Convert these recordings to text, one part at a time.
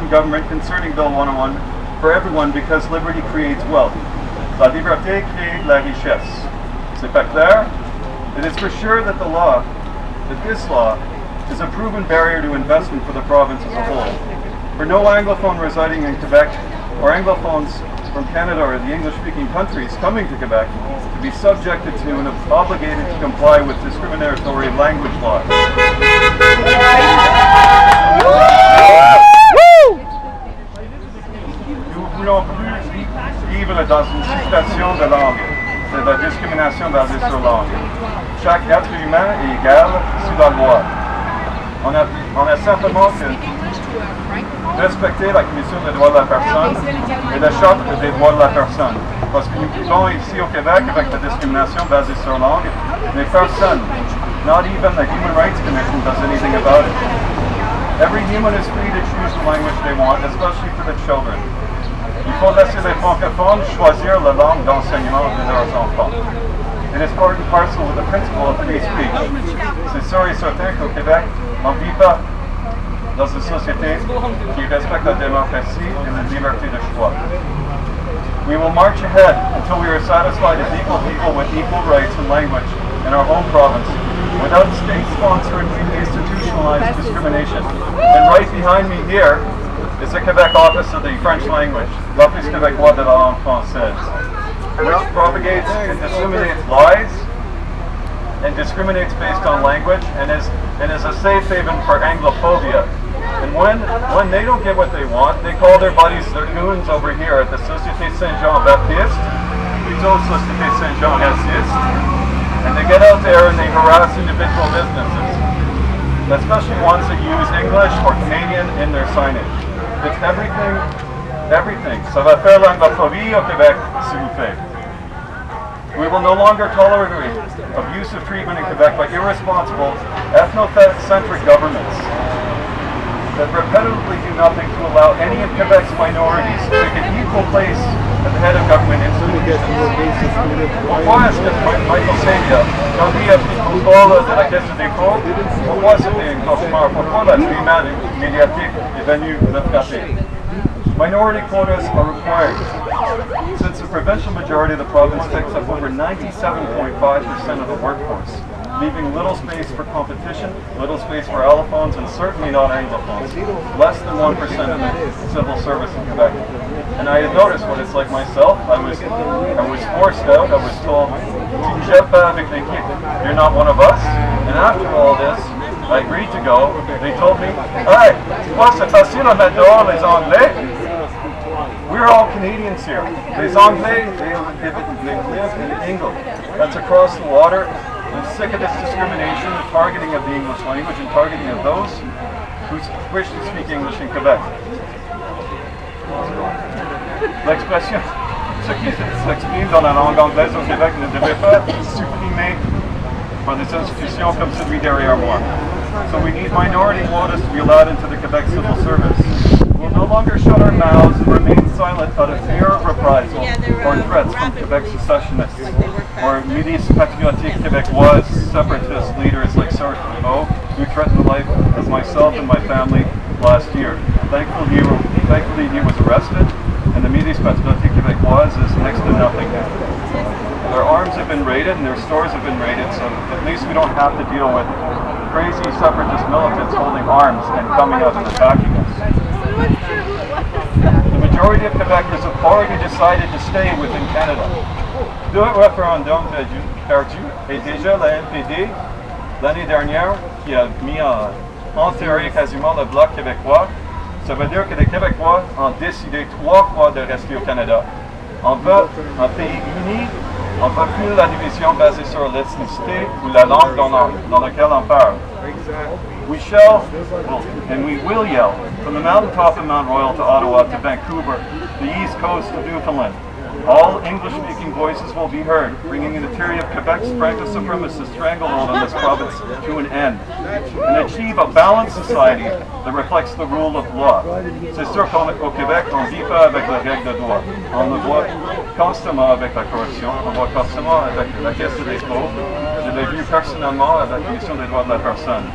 from government concerning Bill 101 for everyone because liberty creates wealth. La liberté crée la richesse. C'est pas clair? It is for sure that this law is a proven barrier to investment for the province as a whole. For no Anglophone residing in Quebec or Anglophones from Canada or the English-speaking countries coming to Quebec to be subjected to and obligated to comply with discriminatory language laws. Nous ne voulons plus vivre dans une situation de langue, c'est la discrimination basée sur langue. Chaque être humain est égal sous la loi. On a simplement que respecter la Commission des droits de la personne et la Charte des droits de la personne. Parce que nous vivons ici au Québec avec la discrimination basée sur langue, mais personne, not even the Human Rights Commission, does anything about it. Every human is free to choose the language they want, especially for the children. Il faut laisser les francophones choisir la langue d'enseignement de leurs enfants. It is part and parcel with the principle of free speech. C'est sûr et certain qu'au Québec, on ne vit pas dans une société qui respecte la démocratie et la liberté de choix. We will march ahead until we are satisfied as equal people with equal rights and language in our home province, without state-sponsored institutionalized discrimination. And right behind me here is the Quebec office of the French language, l'Office québécois de la langue française, which propagates and disseminates lies and discriminates based on language and is a safe haven for Anglophobia. And when they don't get what they want, they call their buddies, their goons over here at the Société Saint-Jean-Baptiste, plutôt Société Saint-Jean-Raciste, and they get out there and they harass individual businesses, especially ones that use English or Canadian in their signage. It's everything. Ça va faire l'anglophobie au Québec, s'il vous plaît. We will no longer tolerate abusive treatment in Quebec by irresponsible, ethnocentric governments that repetitively do nothing to allow any of Quebec's minorities to take an equal place at the head of government institutions. Pourquoi est-ce que Michael Sabia, quand il a pris contrôle de la Caisse de dépôt, pourquoi c'était un cauchemar? Pourquoi la tribunal médiatique est venue le frapper? Minority quotas are required, since the provincial majority of the province takes up over 97.5% of the workforce, leaving little space for competition, little space for allophones, and certainly not anglophones. Less than 1% of the civil service in Quebec. And I had noticed what it's like myself. I was forced out. I was told, you're not one of us. And after all this, I agreed to go. They told me, hey, c'est facile à mettre dehors les Anglais. We're all Canadians here. Les Anglais, they live in England. That's across the water. I'm sick of this discrimination, the targeting of the English language and targeting of those who wish to speak English in Quebec. L'expression, ce qui s'exprime dans la langue anglaise au Québec ne devrait pas être supprimé par des institutions comme celui derrière moi. So we need minority quotas to be allowed into the Quebec civil service. We'll no longer shut our mouths and remain silent out of fear of reprisal or threats from Quebec secessionists or milices patriotiques québécoises, separatist leaders like Serge Hugo, who threatened the life of myself and my family last year. Thankfully he was arrested, and the milices patriotiques québécoises is next to nothing now. Their arms have been raided and their stores have been raided, so at least we don't have to deal with crazy separatist militants holding arms and coming out and attacking us. The majority of Quebecers have already decided to stay within Canada. Le référendum perdu est déjà la NPD l'année dernière qui a mis enterré quasiment le Bloc québécois. Ça veut dire que les Québécois ont décidé 3 fois de rester au Canada. On veut un pays uni, on veut plus la division basée sur l'ethnicité ou la langue dans laquelle on parle. We shall, and we will yell, from the mountaintop of Mount Royal to Ottawa to Vancouver, the east coast to Newfoundland. All English-speaking voices will be heard, bringing the theory of Quebec's Franco-supremacist stranglehold on this province to an end, and achieve a balanced society that reflects the rule of law. C'est sûr qu'au Québec, on ne vit pas avec la règle de droit. On le voit constamment avec la corruption, on le voit constamment avec la Caisse de dépôt. Je l'ai vu personnellement avec la Commission des droits de la personne.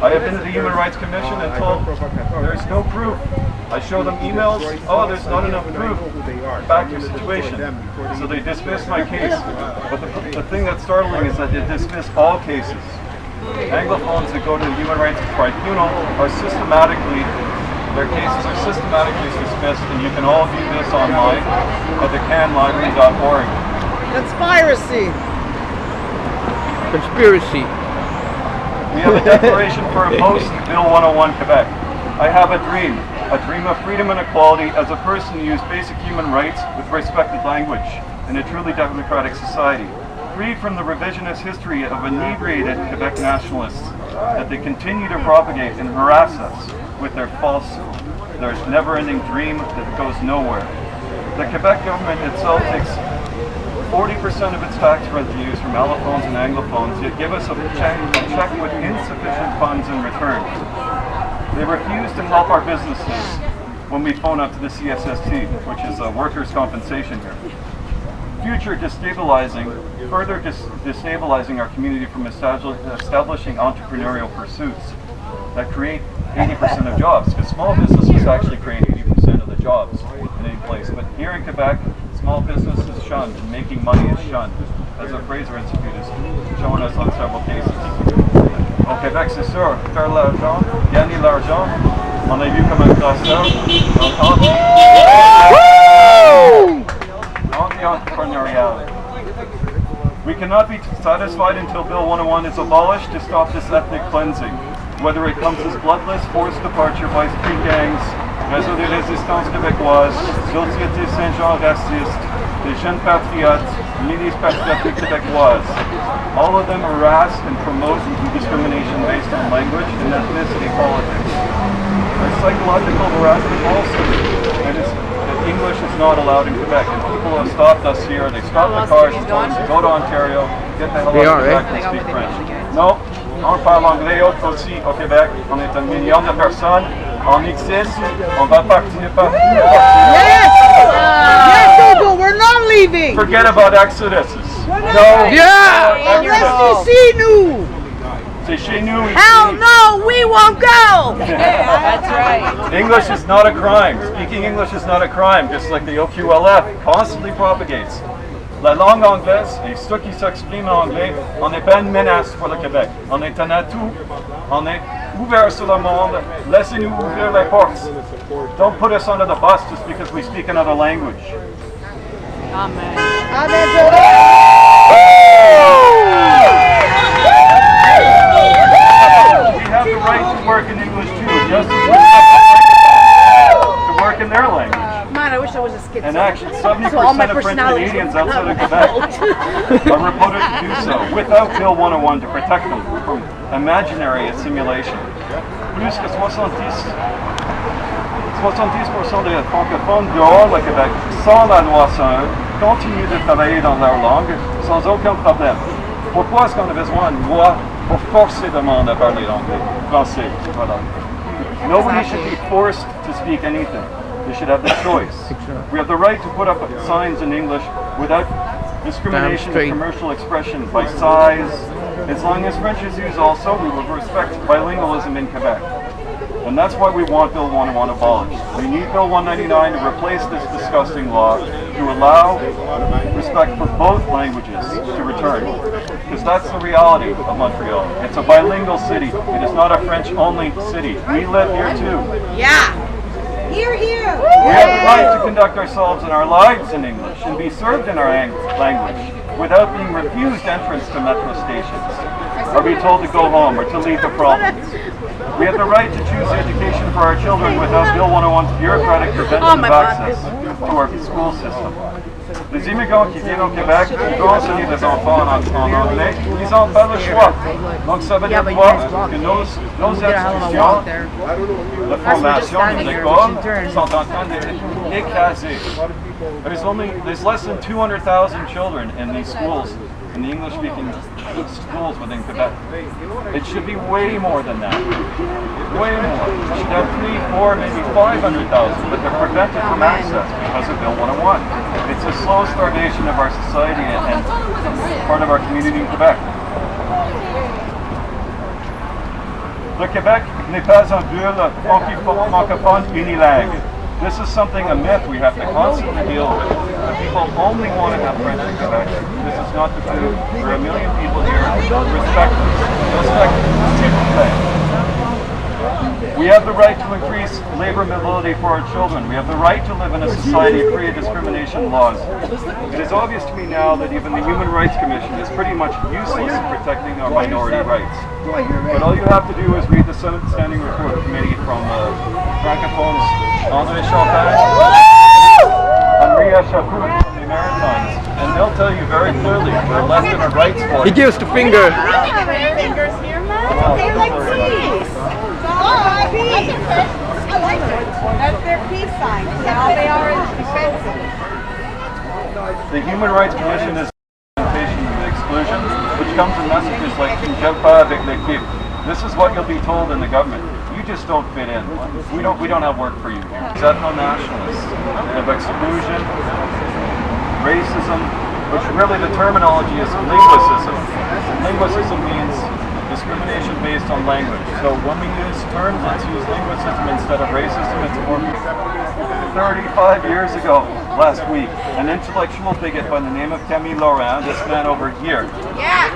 I have been to the Human Rights Commission and told there is no proof I show them emails, oh, there's not enough proof, back your situation. So they dismiss my case. But the thing that's startling is that they dismiss all cases. Anglophones that go to the Human Rights Tribunal are systematically, their cases are systematically dismissed, and you can all view this online at thecanlibrary.org. Conspiracy. We have a declaration for opposed to Bill 101 Quebec. I have a dream of freedom and equality as a person who uses basic human rights with respected language in a truly democratic society. Freed from the revisionist history of inebriated Quebec nationalists that they continue to propagate and harass us with their false, their never-ending dream that goes nowhere. The Quebec government itself takes 40% of its tax revenues from allophones and anglophones, yet give us a check with insufficient funds in return. They refuse to help our businesses when we phone up to the CSST, which is workers' compensation here. Further destabilizing our community from establishing entrepreneurial pursuits that create 80% of jobs, because small businesses actually create 80% of the jobs in any place. But here in Quebec, small business is shunned and making money is shunned, as the Fraser Institute has shown us on several cases. Au Québec, c'est sûr, faire l'argent, gagner l'argent, on a vu comme un classeur, anti-entrepreneurial. We cannot be satisfied until Bill 101 is abolished to stop this ethnic cleansing, whether it comes as bloodless forced departure by street gangs, Réseau de résistance québécoise, Société Saint-Jean raciste, les jeunes patriotes, milices patriotiques québécoises. All of them harass and promote discrimination based on language and ethnicity politics. There's psychological harassment also, and English is not allowed in Quebec, and people have stopped us here. They stopped the cars and told us to go to Ontario, get the hell out of Quebec and speak French. No, on parle anglais aussi au Québec. On est 1 million de personnes. On existe. On va partir. Yes! Yes, Hugo, we're not leaving. Forget about exoduses. No. Yeah! Restez chez nous. C'est chez nous. Hell no, we won't go. That's right. English is not a crime. Speaking English is not a crime, just like the O.L.F constantly propagates. La langue anglaise et ceux qui s'expriment en anglais, on n'est pas une menace pour le Québec. On est un atout. On est ouvert sur le monde. Laissez-nous ouvrir les portes. Don't put us under the bus just because we speak another language. Amen. We have the right to work in English too, just as we have the right to work in their language. Man, I wish I was a schizo. And actually, 70% of French Canadians outside of Quebec are reported to do so, without Bill 101 to protect them from imaginary assimilation. Plus que 70% des francophones dehors le Québec, sans la loi 101, continuent de travailler dans leur langue sans aucun problème. Pourquoi est-ce qu'on a besoin d'une loi pour forcer le monde à parler anglais, français? Voilà. Nobody should be forced to speak anything. They should have the choice. We have the right to put up signs in English without discrimination of commercial expression by size. As long as French is used also, we will respect bilingualism in Quebec. And that's why we want Bill 101 abolished. We need Bill 199 to replace this disgusting law to allow respect for both languages to return. Because that's the reality of Montreal. It's a bilingual city. It is not a French-only city. We live here too. Yeah. Here, here. We have the right to conduct ourselves and our lives in English and be served in our language without being refused entrance to metro stations, or be told to go home or to leave the province. We have the right to choose education for our children without Bill 101's bureaucratic preventative access to our school system. Les immigrants qui viennent au Québec pour enseigner les enfants en anglais, ils n'ont pas le choix. Donc ça veut dire quoi? Que nos institutions de formation, nos écoles, sont en train d'être écrasées. There's less than 200,000 children in these schools, in the English-speaking schools within Quebec. It should be way more than that. Way more. We should have 3, 4, maybe 500,000, but they're prevented from access because of Bill 101. It's a slow starvation of our society and part of our community in Quebec. Le Québec n'est pas un bulle francophone unilingue. This is something, a myth we have to constantly deal with. The people only want to have French in Quebec. This is not the truth. There are a million people here. Respect us. Respect s'il vous plaît. We have the right to increase labor mobility for our children. We have the right to live in a society free of discrimination laws. It is obvious to me now that even the Human Rights Commission is pretty much useless in protecting our minority rights. But all you have to do is read the Senate Standing Report Committee from Francophones André Champagne and Maria Chapout from the Maritimes, and they'll tell you very clearly we're less than our rights for He it. gives the finger. Fingers here, man. They like peace. Oh, peace. I like it. That's their peace sign. All they are is defensive. The Human Rights Commission is representation of exclusion, which comes in messages like "Tu ne gères pas avec l'équipe." This is what you'll be told in the government. You just don't fit in. We don't have work for you here. Ethno-nationalists of exclusion, racism, which really the terminology is linguicism. Linguicism means discrimination based on language. So when we use terms, let's use linguicism instead of racism. It's more 35 years ago, last week, an intellectual bigot by the name of Camille Laurent, this man over here. Yeah.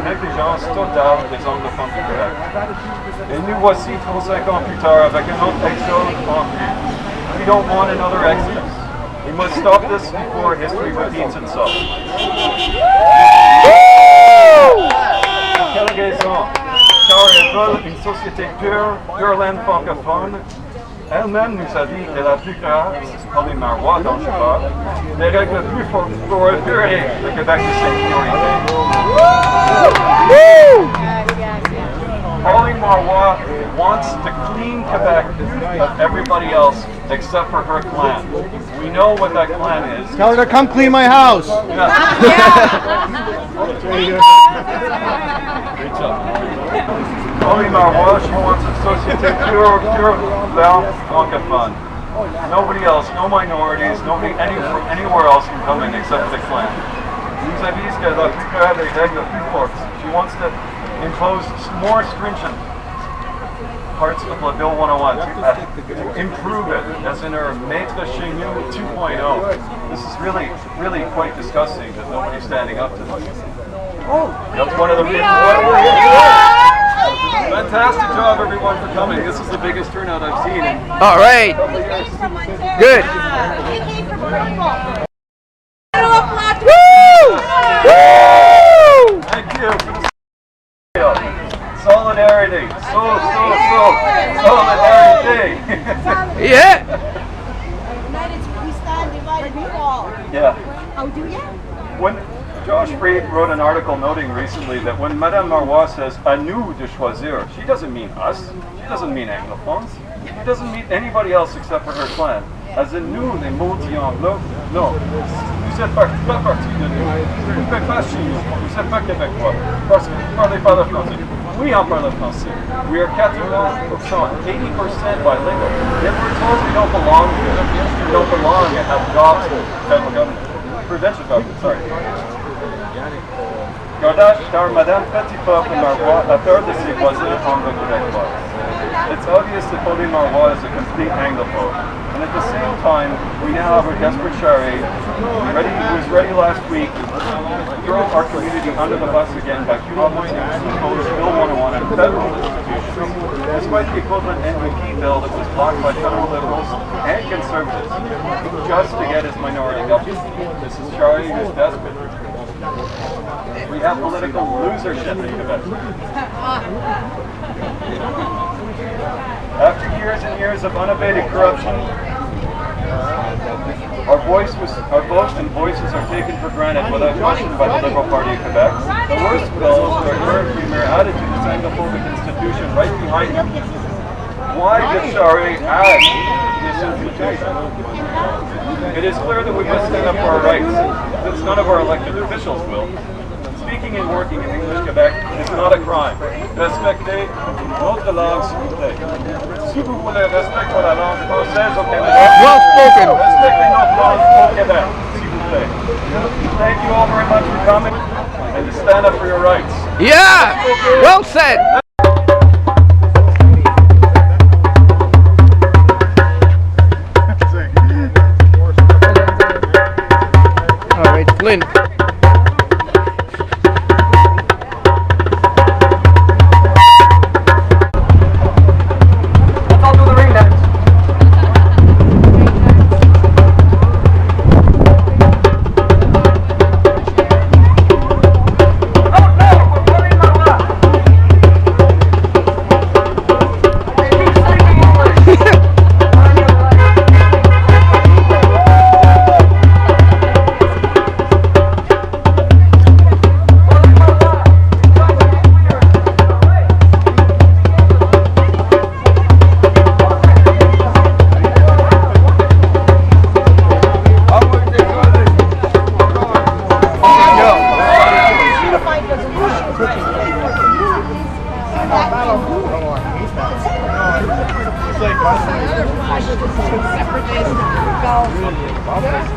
Négligence totale des anglophones du Québec. Et nous voici 35 ans plus tard avec un autre exode en vue. We don't want another exodus. We must stop this before history repeats itself. Quelle raison? Car elle veut une société pure laine francophone. Elle-même nous a dit qu'elle appliquera, pour les Marois dont je parle, les règles plus fortes pour épurer le Québec de sécurité. Pauline Marois wants to clean Quebec of everybody else except for her clan. We know what that clan is. Tell her to come clean my house. Great job. Pauline Marois, she wants a société pure blanc francophone. Nobody else, no minorities, nobody anywhere else can come in except the clan. Nous a dit qu'elle appliquera les règles plus fortes. She wants to impose more stringent parts of the Bill 101 to improve it, as in her Maître chez nous 2.0. This is really quite disgusting that nobody's standing up to this. That's one of the reasons why we're here. Fantastic job, everyone, for coming. This is the biggest turnout I've seen in All right. Good. Woo! Thank you for the solidarity. Solidarity. Yeah. We stand divided, we fall. Yeah. Oh, do you? When Josh Freed wrote an article noting recently that when Madame Marois says "à nous de choisir," she doesn't mean us. She doesn't mean anglophones. She doesn't mean anybody else except for her clan. As in nous, les maudits anglo. No. Vous êtes pas partie de nous. Vous ne faites pas chez nous. Vous n'êtes pas québécois. Parce que vous ne parlez pas le français. Oui, on parle français. We are 80% bilingual. Yet we're told we don't belong here. We don't belong and have jobs in the federal government. Provincial government, sorry. Car Madame Petitpop de Marois a peur de ses voisins anglo-québécois. It's obvious that Pauline Marois is a complete anglophobe. And at the same time, we now have a desperate charade who was ready last week to throw our community under the bus again by promising to impose Bill 101 on federal institutions, despite the equivalent NUP bill that was blocked by federal liberals and conservatives, just to get his minority government. This is charade who's desperate. We have political losership in Quebec. After years and years of unabated corruption, our voice and voices are taken for granted without question by the Liberal Party of Quebec. The worst of all is that our current premier added to this anglophobic institution right behind him. Why did Charest add this institution? It is clear that we must stand up for our rights, since none of our elected officials will. Speaking and working in English Quebec is not a crime. Respectez notre langue, s'il vous plaît. Si vous voulez respect pour la langue française au Canada, Well spoken. respectez notre langue au Québec, s'il vous plaît. Thank you all very much for coming. And stand up for your rights. Yeah. Well said. All right, Flynn. Let's all do the ring dance.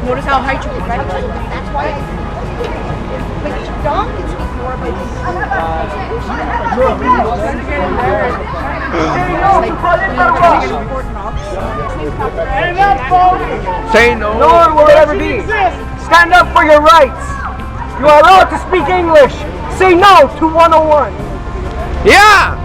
Notice how high you can write. That's why. But Dom can speak more about this. Say no. No one will ever be. Stand up for your rights. You are allowed to speak English. Say no to 101. Yeah.